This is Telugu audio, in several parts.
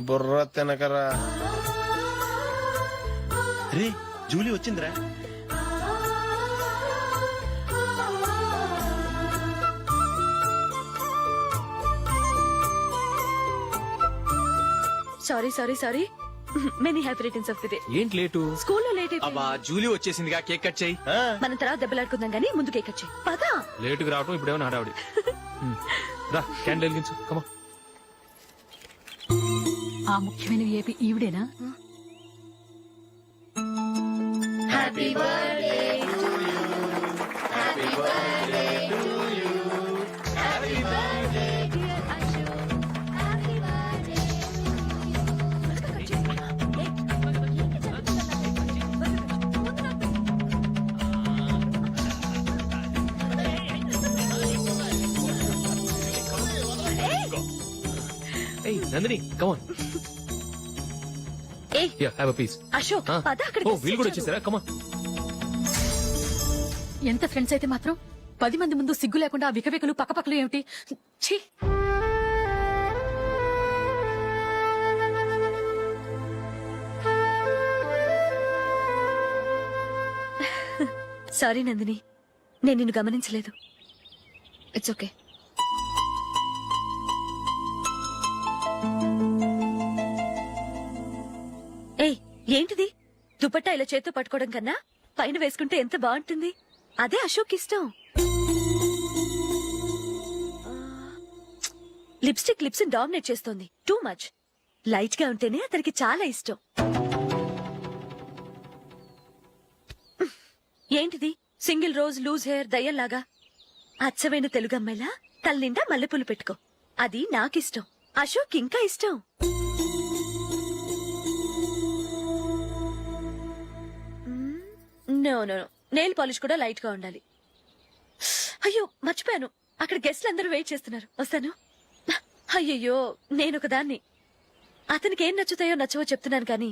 బుర్ర తినకరా. రే జూలీ వచ్చిందిరా. Sorry sorry sorry, many happy returns of the day. ఏంటి లేటు? స్కూల్లో లేట్ అబ్బా అయిపోయింది. జూలీ వచ్చేసిందిగా, కేక్ కట్ చేయి. మనం తర్వాత దెబ్బలాడుకుందాం గానీ ముందు కేక్ వచ్చాయి పదా. లేటుగా రావటం ఇప్పుడేమో హడావుడి. రా క్యాండిల్ వెలిగించు, కమా. ఆ ముఖ్యమైన ఏపీ ఈవిడేనా? ఏయ్ నందిని, కమాన్. ఏయ్ yeah have a piece. Ashok పద అక్కడికి. ఓ వీళ్ళు కూడా వచ్చేసారా? కమాన్. ఎంత ఫ్రెండ్స్ అయితే మాత్రం 10 మంది ముందు సిగ్గు లేకుండా ఆ వికవికలు పక్కపక్కలు ఏమిటి? ఛీ! సారీ నందిని, నేను నిన్ను గమనించలేదు. It's okay. ఏయ్ ఏంటిది? దుపట్టా ఇలా చేత్తో పట్టుకోవడం కన్నా పైన వేసుకుంటే ఎంత బాగుంటుంది. అదే అశోక్ ఇష్టం. లిప్స్టిక్ లిప్స్ డామినేట్ చేస్తోంది. Too much. లైట్ గా ఉంటేనే అతనికి చాలా ఇష్టం. ఏంటిది? సింగిల్ రోజ్ లూజ్ హెయిర్ దయ్యంలాగా. అచ్చమైన తెలుగు అమ్మాయిలా తల్లిండా మల్లెపూలు పెట్టుకో. అది నాకిష్టం. అశోక్ ఇంకా ఇష్టం. నో నో నెయిల్ పాలిష్ కూడా లైట్ గా ఉండాలి. అయ్యో మర్చిపోయాను, అక్కడ గెస్ట్లు అందరూ వెయిట్ చేస్తున్నారు. వస్తాను. అయ్యయ్యో నేనొక దాన్ని. అతనికి ఏం నచ్చుతాయో నచ్చవో చెప్తున్నాను కానీ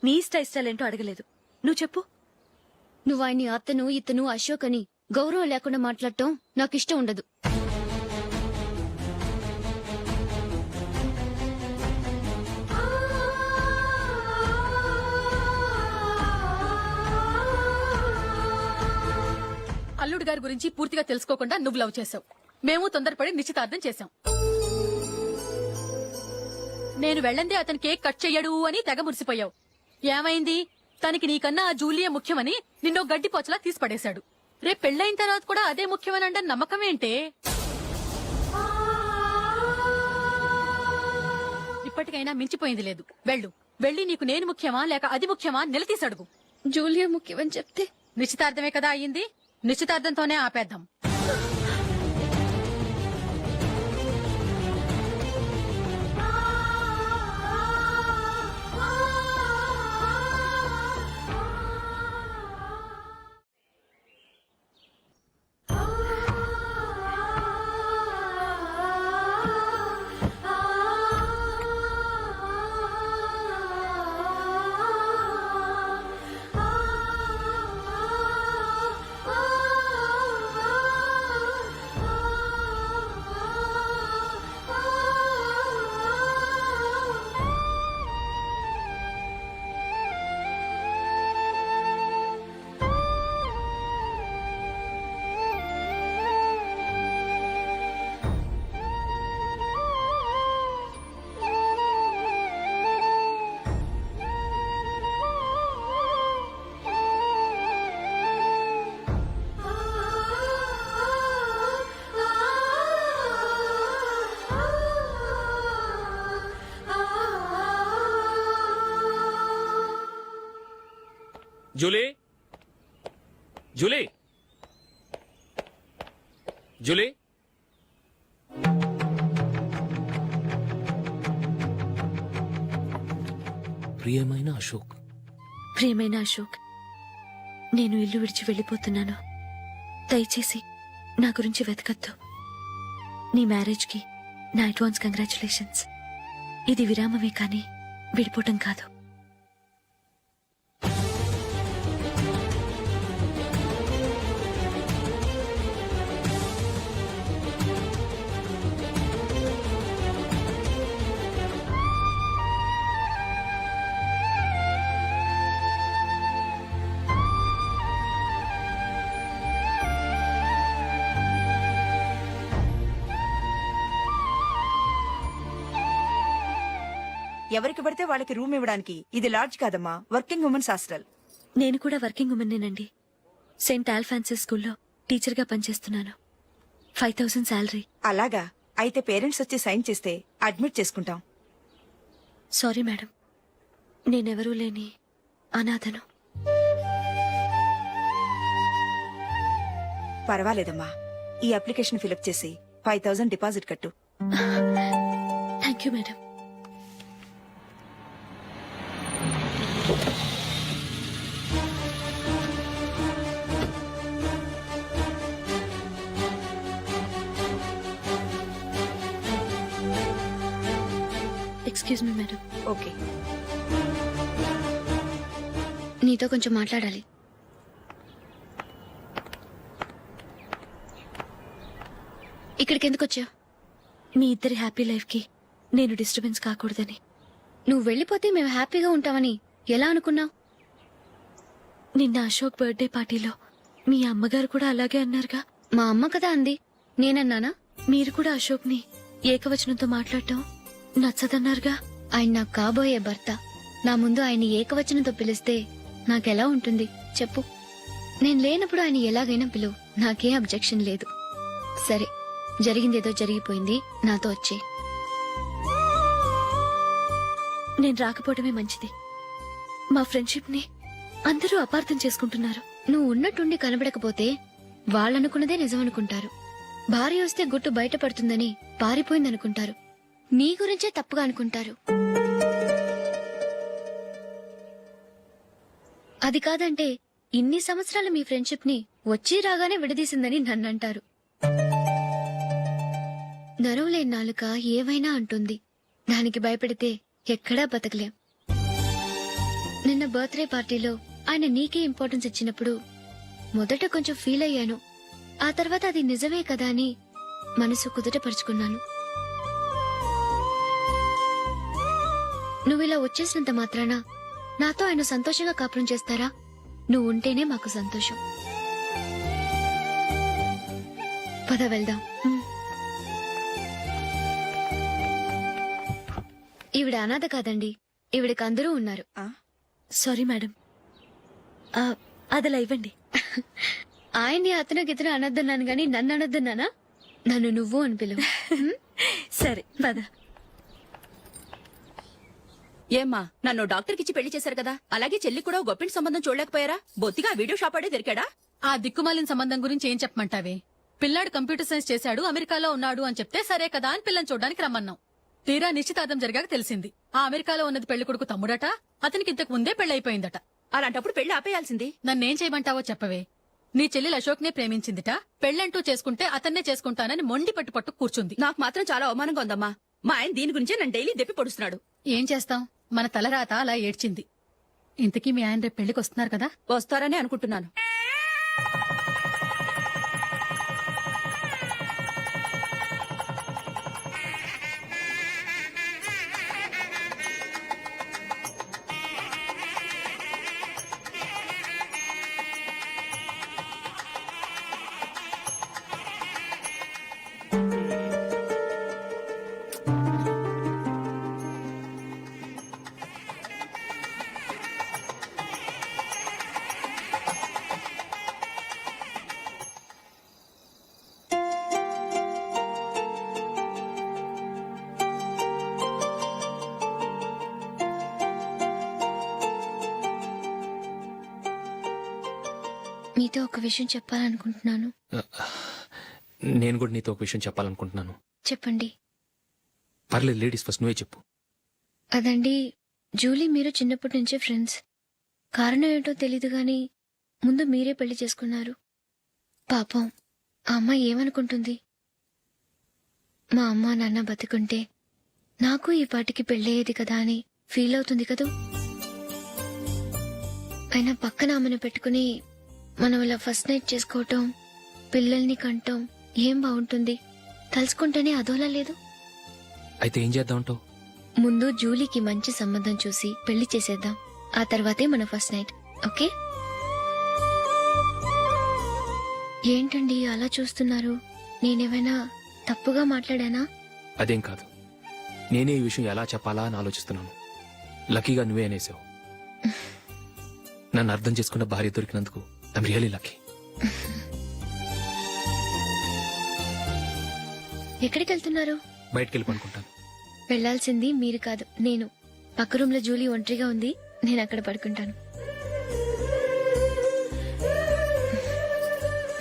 నీ ఇష్టాలేంటో అడగలేదు. నువ్వు చెప్పు. నువ్వు ఆయన్ని అతను ఇతను అశోక్ అని గౌరవం లేకుండా మాట్లాడటం నాకు ఇష్టం ఉండదు. అల్లుడు గారి గురించి పూర్తిగా తెలుసుకోకుండా నువ్వు లవ్ చేసావు. మేము తొందరపడి నిశ్చితార్థం చేశాం. నేను వెళ్ళందే అతను కేక్ కట్ చెయ్యడు అని తెగ మురిసిపోయావు. ఏమైంది? తనకి నీకన్నా ఆ జూలియా ముఖ్యమని నిన్నో గడ్డిపోచలా తీసి పడేశాడు. రేపు పెళ్ళైన తర్వాత కూడా అదే ముఖ్యమని అంటే నమ్మకం ఏంటే? ఇప్పటికైనా మించిపోయింది లేదు. వెళ్ళి నీకు నేను ముఖ్యమా లేక అది ముఖ్యమా నిలదీసి అడుగు. జూలియా ముఖ్యమని చెప్తే నిశ్చితార్థమే కదా అయ్యింది. నిశ్చితార్థంతోనే ఆపేద్దాం. Julie, Julie, Julie. ప్రియమైన అశోక్. ప్రియమైన అశోక్, నేను ఇల్లు విడిచి వెళ్ళిపోతున్నాను. దయచేసి నా గురించి వెతకద్దు. నీ మ్యారేజ్కి నా అడ్వాన్స్ కంగ్రాచులేషన్స్. ఇది విరామమే కానీ విడిపోవటం కాదు. ఎవరికి పడితే వాళ్ళకి రూమ్ ఇవ్వడానికి ఇది లాడ్జ్ కాదమ్మా, వర్కింగ్ ఉమెన్స్ హాస్టల్. నేను కూడా వర్కింగ్ ఉమెన్నేనండి. సెయింట్ ఆల్ఫాన్సిస్ స్కూల్లో టీచర్గా పనిచేస్తున్నాను. 5,000 శాలరీ. అలాగా? అయితే పేరెంట్స్ వచ్చి సైన్ చేస్తే అడ్మిట్ చేసుకుంటాం. సారీ మేడం, నేనెవరూ లేని అనాథను. పర్వాలేదమ్మా, ఈ అప్లికేషన్ ఫిలప్ చేసి 5,000 డిపాజిట్ కట్టు. Thank you madam. Excuse me madam. Okay. నీతో కొంచెం మాట్లాడాలి. ఇక్కడికి ఎందుకు వచ్చావు? మీ ఇద్దరి హ్యాపీ లైఫ్కి నేను డిస్టర్బెన్స్ కాకూడదని. నువ్వు వెళ్ళిపోతే మేము హ్యాపీగా ఉంటామని ఎలా అనుకున్నావు? నిన్న అశోక్ బర్త్డే పార్టీలో మీ అమ్మగారు కూడా అలాగే అన్నారుగా. మా అమ్మ కదా అంది, నేనన్నానా? మీరు కూడా అశోక్ని ఏకవచనంతో మాట్లాడటం నచ్చదన్నారుగా. ఆయన నాకు కాబోయే భర్త. నా ముందు ఆయన ఏకవచనంతో పిలిస్తే నాకెలా ఉంటుంది చెప్పు? నేను లేనప్పుడు ఆయన ఎలాగైనా పిలువు, నాకేం అబ్జెక్షన్ లేదు. సరే, జరిగిందేదో జరిగిపోయింది, నాతో వచ్చే. నేను రాకపోవడమే మంచిది. మా ఫ్రెండ్షిప్ ని అందరూ అపార్థం చేసుకుంటున్నారు. నువ్వు ఉన్నట్టుండి కనబడకపోతే వాళ్ళనుకున్నదే నిజమనుకుంటారు. భార్య వస్తే గుట్టు బయటపడుతుందని పారిపోయిందనుకుంటారు. నీ గురించే తప్పుగా అనుకుంటారు. అది కాదంటే ఇన్ని సంవత్సరాలు మీ ఫ్రెండ్షిప్ ని వచ్చి రాగానే విడదీసిందని నన్నంటారు. నరవలేని నాలుక ఏవైనా అంటుంది. దానికి భయపడితే ఎక్కడా బతకలేం. నిన్న బర్త్డే పార్టీలో ఆయన నీకే ఇంపార్టెన్స్ ఇచ్చినప్పుడు మొదట కొంచెం ఫీల్ అయ్యాను. ఆ తర్వాత అది నిజమే కదా అని మనసు కుదుటపరుచుకున్నాను. నువ్విలా వచ్చేసినంత మాత్రాన నాతో ఆయన సంతోషంగా కాపురం చేస్తారా? నువ్వు ఉంటేనే మాకు సంతోషం. పద వెళ్దాం. ఈవిడ అనాథ కాదండి, ఈవిడకి అందరూ ఉన్నారు. సారీ మేడం, అదలా ఇవ్వండి. ఆయన్ని అతను గితను అనొద్దన్నాను గాని నన్ను అనొద్దన్నానా? నన్ను నువ్వు అని పిలువు. సరే పద. ఏమ్మా, నన్ను డాక్టర్కిచ్చి పెళ్లి చేశారు కదా, అలాగే చెల్లి కూడా ఓ గొప్పింటి సంబంధం చూడలేకపోయారా? బొత్తిగా వీడియో షాప్ ఆడే దొరికాడా? ఆ దిక్కుమాలిన సంబంధం గురించి ఏం చెప్పమంటావే? పిల్లాడు కంప్యూటర్ సైన్స్ చేశాడు, అమెరికాలో ఉన్నాడు అని చెప్తే సరే కదా అని పిల్లని చూడడానికి రమ్మన్నాం. తీరా నిశ్చితార్థం జరిగాక తెలిసింది ఆ అమెరికాలో ఉన్నది పెళ్లి కొడుకు తమ్ముడట, అతనికి ఇంతకు ముందే పెళ్లయిపోయిందట. అలాంటప్పుడు పెళ్లి ఆపేయాల్సింది. నన్నేం చేయమంటావో చెప్పవే. నీ చెల్లెలు అశోక్ నే ప్రేమించిందిట, పెళ్లంటూ చేసుకుంటే అతన్నే చేసుకుంటానని మొండి పట్టు కూర్చుంది. నాకు మాత్రం చాలా అవమానంగా ఉందమ్మా. మా ఆయన దీని గురించే నన్ను డైలీ దెప్పి పొడుస్తున్నాడు. ఏం చేస్తాం, మన తలరాత అలా ఏడ్చింది. ఇంతకీ మీ ఆయన రేపు పెళ్లికి వస్తున్నారు కదా? వస్తారని అనుకుంటున్నాను. మీతో ఒక విషయం చెప్పాలనుకుంటున్నాను. నేను కూడా నీతో ఒక విషయం చెప్పాలనుకుంటున్నాను. చెప్పండి. పర్లేదు, లేడీస్ ఫస్ట్, నువ్వే చెప్పు. అదండి, జూలీ మీరు చిన్నప్పటి నుంచే ఫ్రెండ్స్. కారణం ఏంటో తెలీదు గాని ముందు మీరే పెళ్లి చేసుకున్నారు. పాపం ఆ అమ్మాయి ఏమనుకుంటుంది? మా అమ్మ నాన్న బతుకుంటే నాకు ఈ పాటికి పెళ్ళయ్యేది కదా అని ఫీల్ అవుతుంది కదూ. అయినా పక్కన ఆమెను పెట్టుకుని మనం ఇలా ఫస్ట్ నైట్ చేసుకోవటం, పిల్లల్ని కంటాం ఏం బాగుంటుంది? తలుచుకుంటేనే అదోలా లేదు. అయితే ఏం చేద్దామంటావు? ముందు జూలీకి మంచి సంబంధం చూసి పెళ్లి చేసేద్దాం, ఆ తర్వాతే మన ఫస్ట్ నైట్. ఓకే? ఏంటండి అలా చూస్తున్నారు? నేనేమైనా తప్పుగా మాట్లాడానా? అదేం కాదు, నేనే ఈ విషయం ఎలా చెప్పాలా అని ఆలోచిస్తున్నాను. లక్కీగా నువ్వే అనేసావు. నన్ను అర్థం చేసుకున్న భార్య దొరికినందుకు ఐమ్ రియలీ లక్కీ. ఎక్కడికి వెళ్తున్నారు? బయటికి వెళ్ళి పడుకుంటాను. వెళ్లాల్సింది మీరు కాదు, నేను. పక్క రూమ్ లో జూలీ ఒంటరిగా ఉంది, నేను అక్కడ పడుకుంటాను.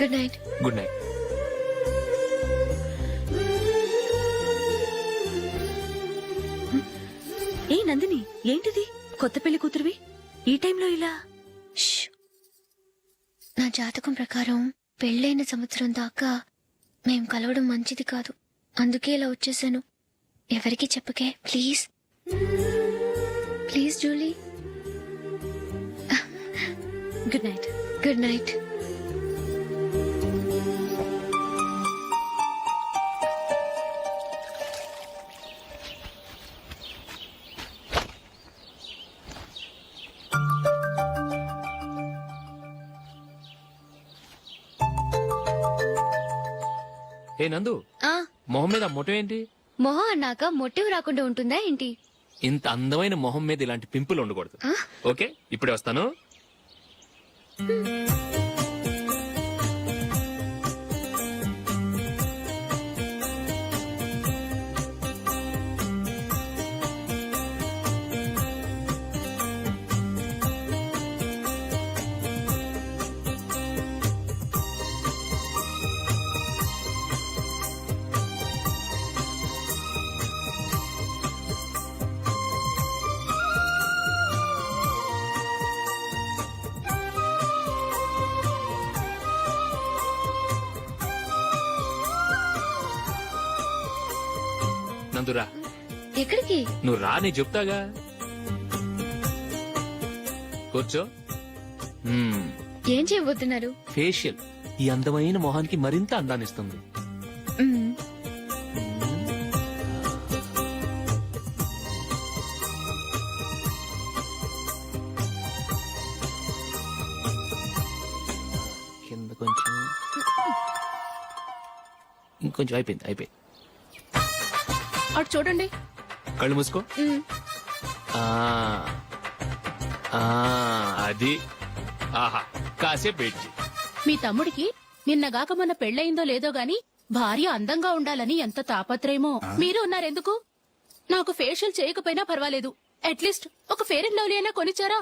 Good night. Good night. ఏ నందిని, ఏంటిది? కొత్త పెళ్లి కూతురువి ఈ టైంలో ఇలా? ష్. నా జాతకం ప్రకారం పెళ్ళైన సంవత్సరం దాకా మేం కలవడం మంచిది కాదు, అందుకే ఇలా వచ్చేసాను. ఎవరికి చెప్పకే please. Please Julie. Good night. Good night. ఏ నందు, ఆ మొహం మీద మొట్టం ఏంటి? మొహం అన్నాక మొటివ్ రాకుండా ఉంటుందా ఏంటి? ఇంత అందమైన మొహం మీద ఇలాంటి పింపుల్ ఉండకూడదు. ఆ? ఓకే, ఇప్పుడే వస్తాను. నందురా, ఎక్కడికి? నువ్వు రా, నీ చెప్తాగా. కూర్చో. ఏం చేయబోతున్నారు? ఫేషియల్ ఈ అందమైన మొహానికి మరింత అందాన్నిస్తుంది. మ్మ్. కింద కొంచెం, ఇంకొంచెం. అయిపోయింది. అటు చూడండి. కళ్ళు మూసుకో. మ్మ్. ఆ, ఆ, అది. ఆహా, కాసేపు వెయిట్ చెయ్. మీ తమ్ముడికి నిన్నగాక మొన్న పెళ్ళయిందో లేదో గాని భార్య అందంగా ఉండాలని ఎంత తాపత్రయమో. మీరు ఉన్నారెందుకు? నాకు ఫేషియల్ చేయకపోయినా పర్వాలేదు, అట్లీస్ట్ ఒక ఫేర్ అండ్ లవ్లీ అయినా కొనిచ్చారా?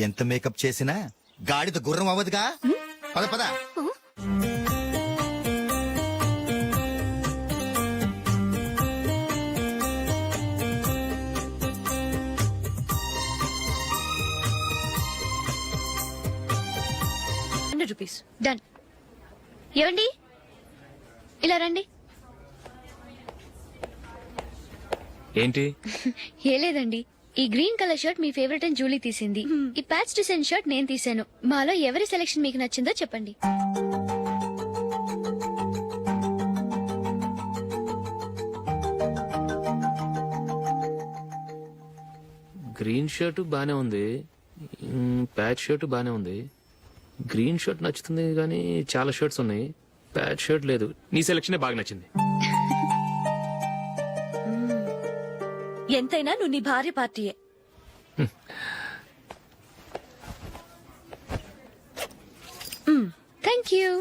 ఎంత మేకప్ చేసినా గాడిద గుర్రం అవ్వదుగా. పద పద. ₹100. డన్. ఏవండి, ఇలా రండి. ఏంటి? ఏ లేదండి, ఈ గ్రీన్ కలర్ షర్ట్ మీ ఫేవరెట్ అని జూలీ తీసింది. ఈ ప్యాచ్ డిజైన్ షర్ట్ నేను తీసాను. మాలో ఎవరి సెలెక్షన్ మీకు నచ్చిందో చెప్పండి. గ్రీన్ షర్ట్ బానే ఉంది, ప్యాచ్ షర్ట్ బానే ఉంది. గ్రీన్ షర్ట్ నచ్చుతుంది కానీ చాలా షర్ట్స్ ఉన్నాయి, ప్యాచ్ షర్ట్ లేదు. నీ సెలక్షనే బాగా నచ్చింది. ఎంతైనా నువ్వు నీ భార్య పార్టీయే. Thank you.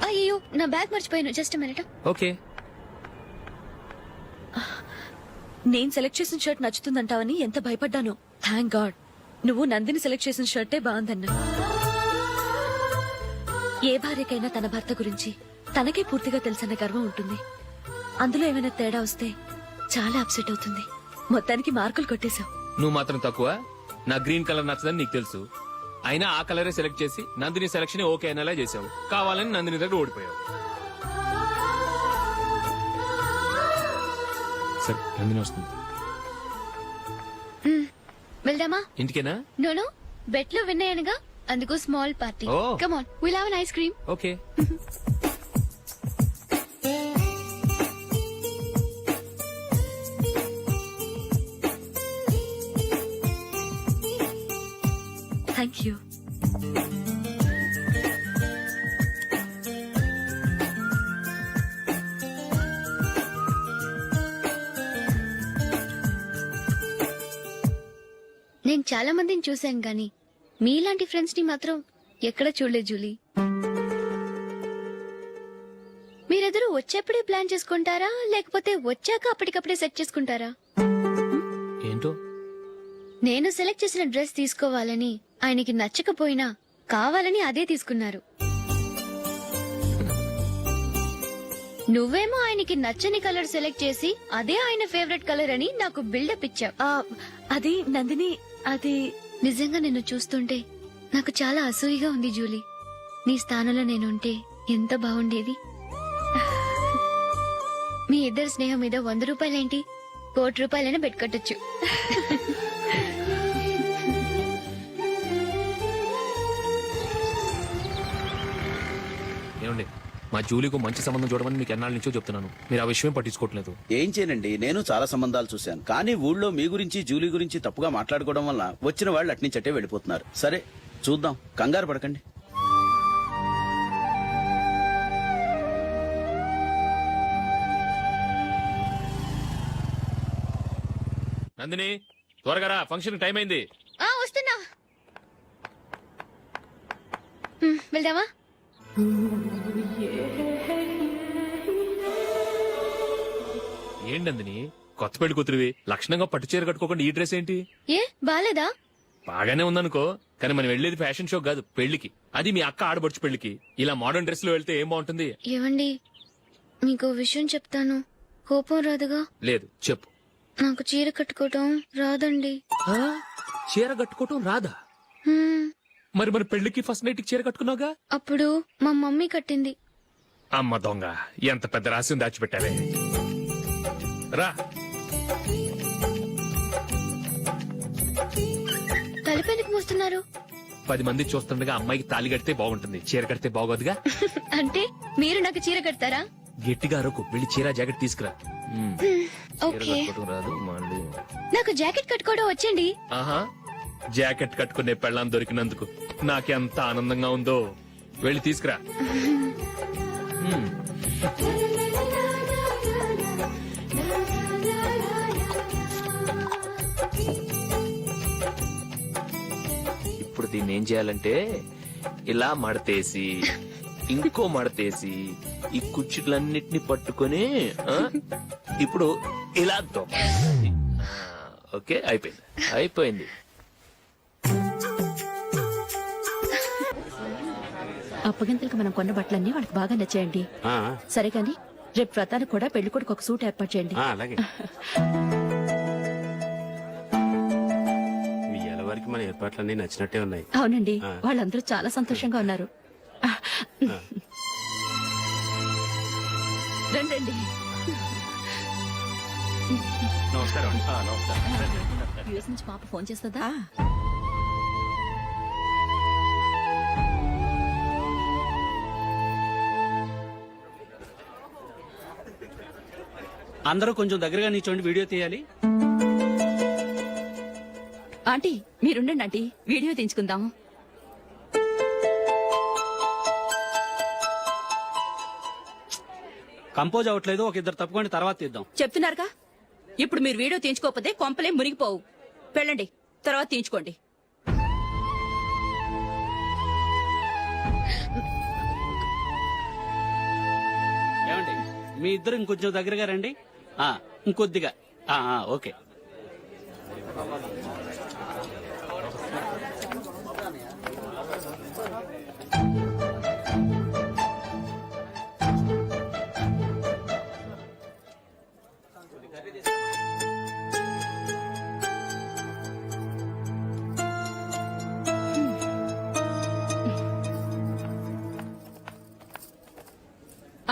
అయ్యో, నా బ్యాగ్ మర్చిపోయాను. Just minute. ఓకే. నేను సెలెక్ట్ చేసిన షర్ట్ నచ్చుతుందంటావని ఎంత భయపడ్డాను. థ్యాంక్ గాడ్ నువ్వు నందిని సెలెక్ట్ చేసిన షర్టే బాగుందన్నా. ఏ భార్యకైనా తన భర్త గురించి తనకే పూర్తిగా తెలుసన్న గర్వం ఉంటుంది. అందులో ఏమైనా తేడా వస్తే చాలా అప్సెట్ అవుతుంది. మొత్తానికి మార్కులు కొట్టేశావు. నువ్వు మాత్రం తక్కువ. నా గ్రీన్ కలర్ నచ్చదని నీకు తెలుసు, అయినా ఆ కలరే సెలెక్ట్ చేసి నందిని సెలక్షన్ ఓకే అనేలా చేసావు. కావాలని నందిని దగ్గర ఓడిపోయావు. సరే, నందిని వస్తుంది. వెళ్దామా? ఇంటికేనా? నోను, బెట్ లో విన్ అయ్యానుగా, అందుకు small party. Oh. Come on, will have an ice cream. Okay. Thank you. చాలా మందిని చూశాను గాని మీలాంటి ఫ్రెండ్స్ ని మాత్రం ఎక్కడ చూడలేదు జూలీ. మీరెదరూ వచ్చేప్పుడే ప్లాన్ చేసుకుంటారా లేకపోతే వచ్చాక అప్పటికప్పుడే సెట్ చేసుకుంటారా? ఏంటో నేను సెలెక్ట్ చేసిన డ్రెస్ తీసుకోవాలని ఆయనకి నచ్చకపోయినా కావాలని అదే తీసుకున్నారు. నువ్వేమో ఆయనకి నచ్చని కలర్ సెలెక్ట్ చేసి అదే ఆయన ఫేవరెట్ కలర్ అని నాకు బిల్డప్ ఇచ్చావు. అది నందిని, అది నిజంగా నిన్ను చూస్తుంటే నాకు చాలా అసూయగా ఉంది జూలీ. నీ స్థానంలో నేనుంటే ఎంత బాగుండేది. మీ ఇద్దరి స్నేహం మీద 100 రూపాయలేంటి, 1 కోటి రూపాయలైనా పెట్టుకట్టొచ్చు. ఏమండి, మా జూలీకు మంచి సంబంధం చూడమని మీకు ఎన్నాళ్ళ నుంచో చెప్తున్నాను. మీరు ఆ విషయం పట్టించుకోవట్లేదు. ఏం చేయనండి, నేను చాలా సంబంధాలు చూశాను. కానీ ఊళ్ళో మీ గురించి జూలీ గురించి తప్పుగా మాట్లాడుకోవడం వల్ల వచ్చిన వాళ్ళు అట్నుంచటే వెళ్ళిపోతున్నారు. సరే చూద్దాం, కంగారు పడకండి. నందిని, త్వరగా రా, ఫంక్షన్ టైం అయింది. వస్తున్నా. వెళ్దామా? ఏంటి నందిని, కొత్త పెళ్లి కూతురివి, లక్షణంగా పట్టు చీర కట్టుకోకుండా ఈ డ్రెస్ ఏంటి? ఏ బాలేదా? బాగానే ఉందనుకో, కానీ మనం వెళ్ళేది ఫ్యాషన్ షో కాదు, పెళ్లికి. అది మీ అక్క ఆడబడుచు పెళ్లికి. ఇలా మోడర్న్ డ్రెస్ లో వెళ్తే ఏం బాగుంటుంది? ఏవండి, మీకు విషయం చెప్తాను, కోపం రాదుగా? లేదు, చెప్పు. నాకు చీర కట్టుకోవటం రాదండి. ఆ? చీర కట్టుకోవటం రాదా? హ్మ్, మరి మన పెళ్లికి ఫస్ట్ నైట్ చీర కట్టుకున్నావుగా? అప్పుడు మా మమ్మీ కట్టింది. అమ్మ దొంగ, ఎంత పెద్ద రహస్యం దాచిపెట్టావే. రా. తలపెందుకు మోస్తున్నారు? 10 మంది చూస్తుండగా అమ్మాయికి తాళి కడితే బాగుంటుంది, చీర కడితే బాగోదుగా. అంటే మీరు నాకు చీర కడతారా? గట్టిగా అరకు, వెళ్ళి చీర జాకెట్ తీసుకురా. చీర ఓకే. కట్టుకోవటం రాదు మళ్ళీ. నాకు జాకెట్ కట్టుకోవడం వచ్చండి. ఆహా, జాకెట్ కట్టుకునే పెళ్ళాం దొరికినందుకు నాకెంత ఆనందంగా ఉందో. వెళ్ళి తీసుకురా. మ్మ్. ఇప్పుడు దీన్ని ఏం చేయాలంటే ఇలా మడతేసి ఇంకో మడతేసి ఈ కుర్చీలన్నిటిని పట్టుకొని ఇప్పుడు ఇలా దొక్కాలి. ఓకే, అయిపోయింది అయిపోయింది. అప్పగింతలకు మనం కొన్న బట్టలన్నీ వాళ్ళకి బాగా నచ్చాయండి. సరే కానీ రేపు వ్రతానికి కూడా పెళ్లి కొడుకు ఒక సూట్ ఏర్పాటు చేయండి. అలాగే. మీ ఎలవరికి మన ఏర్పాట్లన్నీ నచ్చినట్టే ఉన్నాయి. అవునండి, వాళ్ళందరూ చాలా సంతోషంగా ఉన్నారు. రండి. నమస్కారం. నమస్కారం. యూఎస్ నుంచి పాప ఫోన్ చేస్తుందా? అందరూ కొంచెం దగ్గరగా నిల్చోండి, వీడియో తీయాలి. ఆంటీ మీరుండండి ఆంటీ, వీడియో తీయించుకుందాం. కంపోజ్ అవ్వట్లేదు, ఒక ఇద్దరు తప్పుకోండి, తర్వాత తీద్దాం. చెప్తున్నారుగా, ఇప్పుడు మీరు వీడియో తీయించుకోకపోతే కొంపలే మునిగిపోవు. వెళ్ళండి, తర్వాత తీయించుకోండి. ఏమండి, మీ ఇద్దరు ఇంకొంచెం దగ్గరగా రండి. ఇంకొద్దిగా. ఓకే.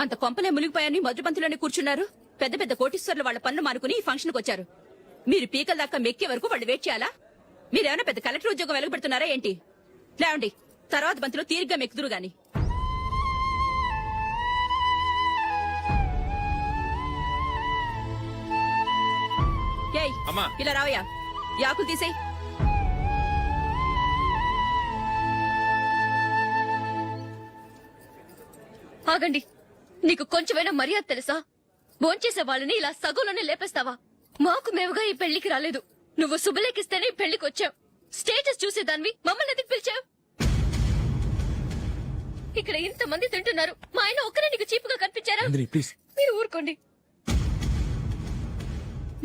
అంత కొంపలే మునిగిపోయాని మధుపంతిలోనే కూర్చున్నారు. పెద్ద పెద్ద కోటీశ్వర్లు వాళ్ళ పనులు మానుకుని ఈ ఫంక్షన్ కు వచ్చారు. మీరు పీకల దాకా మెక్కే వరకు వాళ్ళు వెయిట్ చేయాలా? మీరేమైనా పెద్ద కలెక్టర్ ఉద్యోగం వెలుగుపెడుతున్నారా ఏంటి? లేవండి, తర్వాత బంతిలో తీరిగ్గా మెక్కుదురు గాని. ఏయ్, ఇలా రావయ్యా, యాకులు తీసేయ్. ఆగండి, నీకు కొంచెమైనా మర్యాద తెలుసా? భోంచేసే వాళ్ళని ఇలా సగంలోనే లేపేస్తావా? మాకు మేముగా ఈ పెళ్లికి రాలేదు, నువ్వు శుభలేఖిస్తేనే ఈ పెళ్లికి వచ్చావు. స్టేటస్ చూసేదాన్ని మమ్మల్ని ఎందుకు పిలిచావు? ఇక్కడ ఇంతమంది తింటున్నారు, మా ఆయన ఒక్కరే నీకు చీపుగా కనిపించారా? ప్లీజ్. మీరు ఊరుకోండి.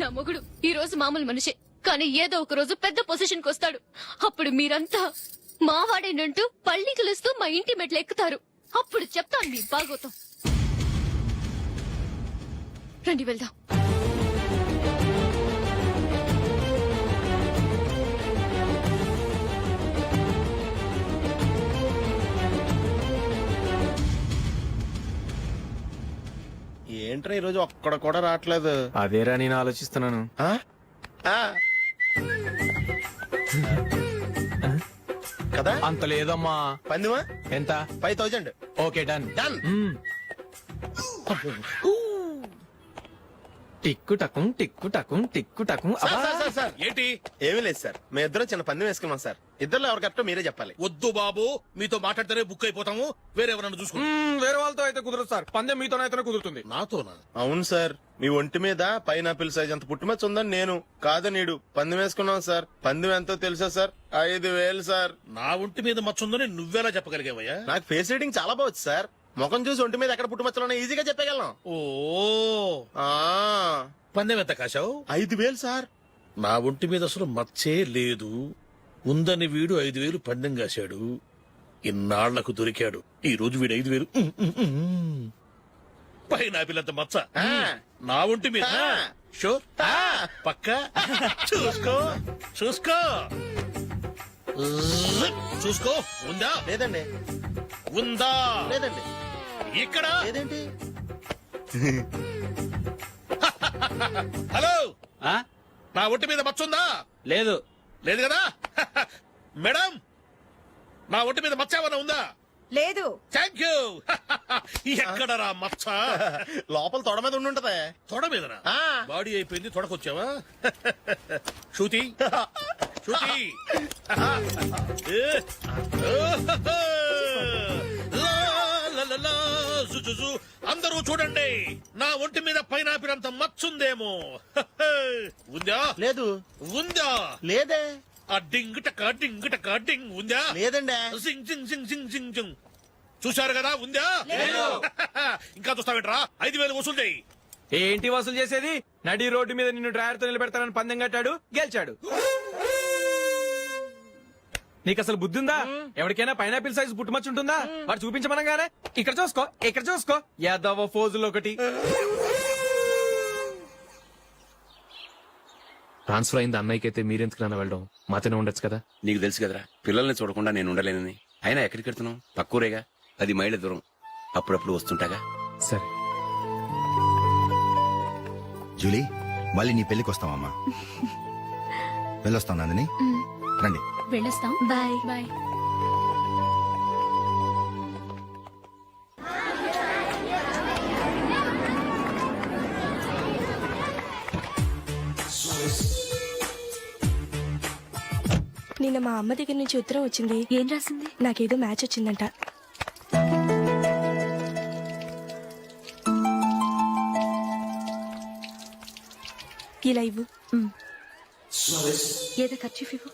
నా మొగుడు ఈ రోజు మామూలు మనిషే, కానీ ఏదో ఒక రోజు పెద్ద పొజిషన్ కి వస్తాడు. అప్పుడు మీరంతా మావాడేనంటూ పళ్ళి కలుస్తూ మా ఇంటి మెట్లు ఎక్కుతారు. అప్పుడు చెప్తాను మీ బాగోతం. రండి వెళ్దాం. ఏంట్రా ఈరోజు ఒక్కడ కూడా రావట్లేదు. అదేరా నేను ఆలోచిస్తున్నాను. ఆ? ఆ. కదా అంత లేదమ్మా. పందిమా ఎంత? 5000. Okay done. డన్. టిక్కు టకుం టిక్కు టకుం టిక్కు టకుం. సార్ ఏంటి? ఏమీ లేదు సార్, మేము ఇద్దరు చిన్న పందెం వేసుకున్నాం సార్. ఇద్దరు ఎవరు కరెక్టో మీరే చెప్పాలి. వద్దు బాబు, మీతో మాట్లాడితేనే బుక్ అయిపోతాము. వేరెవరన్నా చూసుకుంటాం. వేరే వాళ్ళతో అయితే కుదరదు సార్, పందెం మీతోనైతేనే కుదురుతుంది. నాతోనా? అవును సార్, మీ ఒంటి మీద పైనాపిల్ సైజ్ అంత పుట్టుమచ్చ ఉందని నేను కాదనీడు పందెం వేసుకున్నాం సార్. పందెం ఎంతో తెలుసా సార్? 5000 సార్. నా ఒంటి మీద మచ్చుందని నువ్వెలా చెప్పగలిగావయ్యా? నాకు ఫేస్ రీడింగ్ చాలా బాగుంది సార్. ముఖం చూసి ఒంటి మీద ఎక్కడ పుట్టుమచ్చలో ఈజీగా చెప్పగలం. ఓ, ఆ, పందెం ఎంత కాశావు? 5000 సార్. నా ఒంటి మీద అసలు మచ్చే లేదు. ఉందని వీడు 5000 పందెం కాశాడు. ఇన్నాళ్లకు దొరికాడు. ఈ రోజు వీడు 5000. పైన పిల్లంత మచ్చ ఆ. నా ఒంటి మీద. ఆ. షూర్? పక్క చూసుకో చూసుకో చూసుకో. ఉందా? లేదండి. ఉందా? లేదండి. ఇక్కడ లేదేంటి? హలో, ఆ? నా ఒంటి మీద మచ్చ ఉందా? లేదు. లేదు కదా? మేడం, నా ఒంటి మీద మచ్చ ఏమన్నా ఉందా? లేదు. Thank you. ఎక్కడరా మచ్చ? లోపల తొడ మీద ఉండుంటదే. తొడ మీదనా? ఆ. బాడీ అయిపోయింది, తొడకొచ్చావా? శృతి, శృతి. ఏ. లా, లా, లా, లా, జు, జు, జు. అందరూ చూడండి, నా ఒంటి మీద పైనాపిల్ అంత మచ్చుందేమో. ఉందా? లేదు. ఉందా? లేదే. ఆ డింగ్ టక డింగ్ టక డింగ్ ఉందా? లేదండి. సింగ్ సింగ్ సింగ్ సింగ్ సింగ్ సింగ్. చూశారు కదా? ఉందా? ఇంకా చూస్తావేంట్రా? 5000 వసూలు చేయి. ఏంటి వసూలు చేసేది? నడి రోడ్డు మీద నిన్ను డ్రైవర్ తో నిలబెడతానని పందెం కట్టాడు, గెలిచాడు. నీకు అసలు బుద్ధి ఉందా? ఎవరికైనా పైనాపిల్ సైజ్ పుట్టుమచ్చు ఉంటుందా? వాడు చూపించమనగానే ఇక్కడ చూసుకో, ఇక్కడ చూసుకో, యాదవ ఫోజులు ఒకటి. ట్రాన్స్ఫర్ అయింది అన్నయ్యకి అయితే మీరెందుకు నాన్న వెళ్ళడం? మాతోనే ఉండొచ్చు కదా. నీకు తెలుసు కదరా, పిల్లల్ని చూడకుండా నేను ఉండలేనని. అయినా ఎక్కడికి వెళ్తున్నావు? పక్కూరేగా, 10 మైళ్ళ దూరం. అప్పుడప్పుడు వస్తుంటాగా. సరే. జూలీ, మళ్ళీ నీ పెళ్లికి వస్తామమ్మా. వెళ్ళొస్తాం నందిని. రండి. వెళ్ళొస్తాం. బాయ్. బాయ్. నిన్న మా అమ్మ దగ్గర నుంచి ఉత్తరం వచ్చింది. ఏం రాసింది? నాకేదో మ్యాచ్ వచ్చిందంట. ఇలా ఇవ్వు. ఏదో ఖర్చు ఇవ్వు.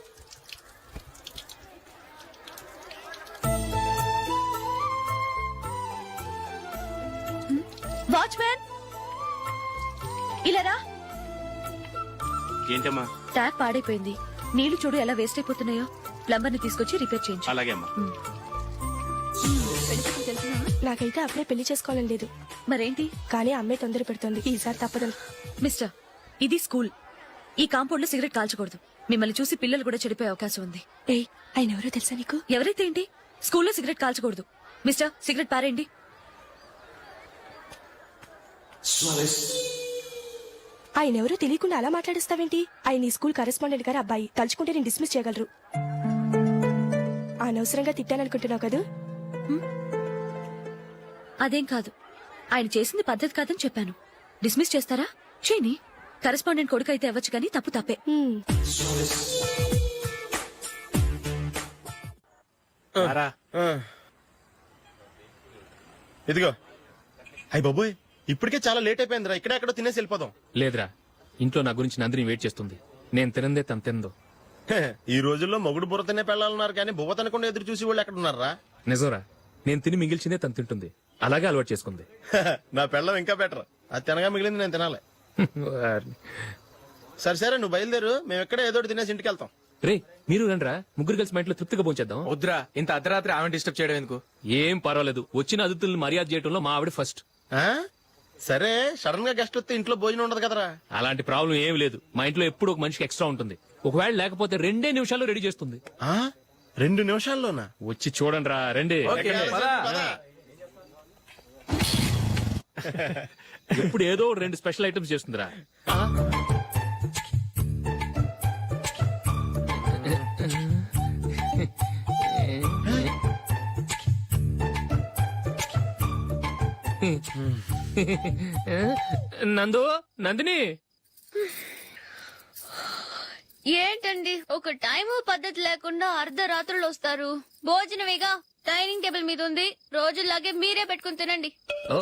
వాచ్మ్యాన్, ఇలా రా. ఏంటమ్మా? ట్యాప్ పాడైపోయింది. నీళ్లు చూడు ఎలా వేస్ట్ అయిపోతున్నాయో. ప్లంబర్ ని తీసుకొచ్చి రిపేర్ చేయించు. అలాగే అమ్మా. నాకైతే అప్పుడే పెళ్లి చేసుకోవాలని లేదు. మరేంటి? కానీ అమ్మే తొందర పెడుతోంది. ఈసారి తప్పదు. మిస్టర్, ఇది స్కూల్. ఈ కాంపౌండ్ లో సిగరెట్ కాల్చకూడదు. మిమ్మల్ని చూసి పిల్లలు కూడా చెడిపోయే అవకాశం ఉంది. ఏయ్, ఆయన ఎవరో తెలుసా నీకు? ఎవరైతే ఏంటి? స్కూల్లో సిగరెట్ కాల్చకూడదు. మిస్టర్, సిగరెట్ పారేయండి. ఆయన ఎవరో తెలియకుండా అలా మాట్లాడిస్తావేంటి? ఆయన ఈ స్కూల్ కరెస్పాండెంట్ గారు అబ్బాయి. తలుచుకుంటే నేను డిస్మిస్ చేయగలరు. అనవసరంగా తిట్టాననుకుంటున్నావు కదా? అదేం కాదు. ఆయన చేసింది పద్ధతి కాదని చెప్పాను. డిస్మిస్ చేస్తారా? చేయని. కరెస్పాండెంట్ కొడుకు అయితే అవ్వచ్చు కానీ తప్పు తప్పే. ఇదిగో. అయ్య బాబోయ్, ఇప్పటికే చాలా లేట్ అయిపోయిందిరా. ఇక్కడెక్కడో తినేసి వెళ్ళిపోదాం. లేదురా, ఇంట్లో నా గురించి నందిని వెయిట్ చేస్తుంది. నేను తినందే తను తిందో. ఈ రోజుల్లో మొగుడు బుర్ర తినే పెళ్ళాలన్నారు కానీ బువ్వ తినకుండా ఎదురు చూసి వాళ్ళు ఎక్కడ ఉన్నారా? నిజంరా, నేను తిని మిగిల్చిందే తను తింటుంది. అలాగే అలవాటు చేసుకుంది. నా పెళ్ళం ఇంకా బెటర్. అది తినగా మిగిలింది నేను తినాలి. సరే సరే నువ్వు బయలుదేరు, మేము ఎక్కడ ఏదో ఒకటి తినేసి ఇంటికి వెళ్తాం. రే మీరు రండిరా, ముగ్గురు కలిసి మా ఇంట్లో తృప్తిగా పోంచేద్దాం. వద్దురా, ఇంత అర్ధరాత్రి ఆమె డిస్టర్బ్ చేయడం ఎందుకు? ఏం పర్వాలేదు, వచ్చిన అతిథులను మర్యాద చేయడంలో మా ఆవిడ ఫస్ట్. ఆ? సరే సడన్ గా గెస్ట్ వస్తే ఇంట్లో భోజనం ఉండదు కదరా? అలాంటి ప్రాబ్లం ఏం లేదు. మా ఇంట్లో ఎప్పుడు ఒక మనిషికి ఎక్స్ట్రా ఉంటుంది. ఒకవేళ లేకపోతే 2 నిమిషాల్లో రెడీ చేస్తుంది. 2 నిమిషాల్లోనా? వచ్చి చూడండి రా, రండి. ఎప్పుడు ఏదో 2 స్పెషల్ ఐటమ్స్ చేస్తుందిరా. నందు, నందిని, ఏంటండి ఒక టైము పద్ధతి లేకుండా అర్ధరాత్రులు వస్తారు? భోజనమేగా డైనింగ్ టేబుల్ మీద ఉంది, రోజులాగే మీరే పెట్టుకుని తినండి. ఓ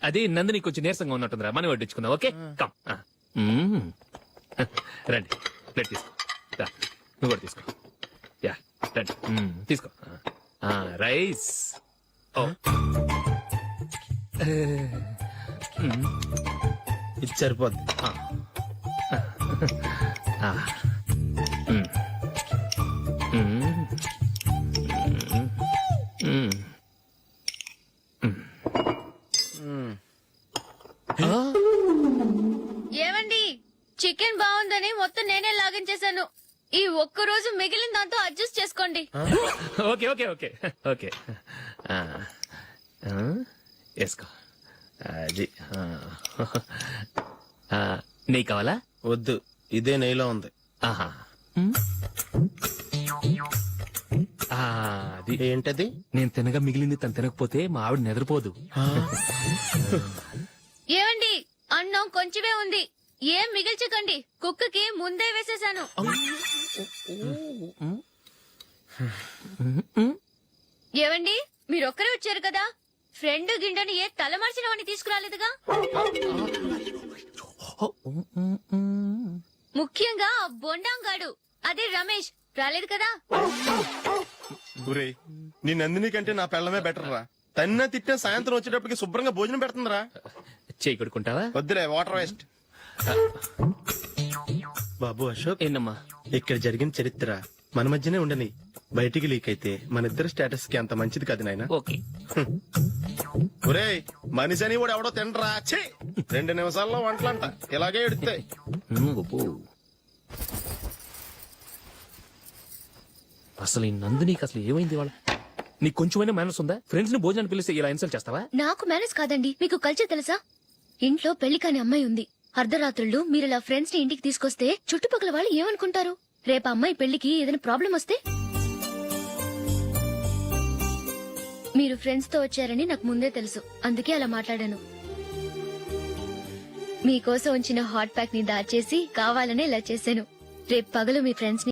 అది నందిని కొంచెం నీరసంగా ఉన్నట్టుందిరా, మనం వడ్డించుకుందాం. Okay come. రండి, ప్లేట్ తీసుకో. రా, నువ్వు కూడా తీసుకో. యా రండి, తీసుకో. రైస్. ఓ ఇది సరిపోద్ది. ఏమండి, చికెన్ బాగుందని మొత్తం నేనే లాగించేశాను. ఈ ఒక్క రోజు మిగిలిన దాంతో అడ్జస్ట్ చేసుకోండి. Okay okay okay okay. వేసుకో. అది నెయ్యి కావాలా? వద్దు, ఇదే నెయ్యిలో ఉంది. ఆహా, అది ఏంటది? నేను తినగా మిగిలింది తను తినకపోతే మా ఆవిడ నిద్రపోదు. ఏమండి, అన్నం కొంచెమే ఉంది, ఏం మిగిల్చకండి. కుక్కకి ముందే వేసేశాను. ఏవండి, మీరొక్కరే వచ్చారు కదా, ఫ్రెండ్ గిండెని ఏ తలమార్చినవని తీసుకురాలేదుగా? ముఖ్యంగా ఆ బొండాంగాడు, అదే రమేష్, రాలేదు కదా? ఒరేయ్, నీ నందిని కంటే నా పెళ్ళమే బెటర్ రా. తన్న తిట్టిన సాయంత్రం వచ్చేటప్పటికి శుభ్రంగా భోజనం పెడుతుందిరా. చేయి కొడుకుంటావా? వద్దులే, వాటర్ వేస్ట్. బాబు అశోక్, ఏంటమ్మా? ఇక్కడ జరిగిన చరిత్ర మన మధ్యనే ఉండని, బయటికి లీక్ అయితే మన ఇద్దరు స్టేటస్ కి అంత మంచిది కాదు నాయన. ఓకే. ఒరేయ్, మనిషి అని కూడా ఎవడో తినరా. 2 నిమిషాల్లో వంటలంట ఇలాగే ఎడుతాయి. అసలు ఈ నందినికి అసలు ఏమైంది? వాళ్ళ నీకు కొంచెమైనా మేనస్ ఉందా? ఫ్రెండ్స్ ని భోజనాన్ని పిలిస్తే ఇలా ఇన్సల్ట్ చేస్తావా? నాకు మేనేజ్ కాదండి, మీకు కల్చర్ తెలుసా? ఇంట్లో పెళ్లి కాని అమ్మాయి ఉంది. అర్ధరాత్రుళ్ళు మీరు ఇలా ఫ్రెండ్స్ ని ఇంటికి తీసుకొస్తే చుట్టుపక్కల వాళ్ళు ఏమనుకుంటారు? రేపు అమ్మాయి పెళ్లికి ఏదైనా ప్రాబ్లం వస్తే? మీరు ఫ్రెండ్స్ తో వచ్చారని నాకు ముందే తెలుసు, అందుకే అలా మాట్లాడాను. మీకోసం ఉంచిన హాట్ ప్యాక్ ని దాచేసి కావాలనే ఇలా చేశాను. రేపు పగలు మీ ఫ్రెండ్స్ ని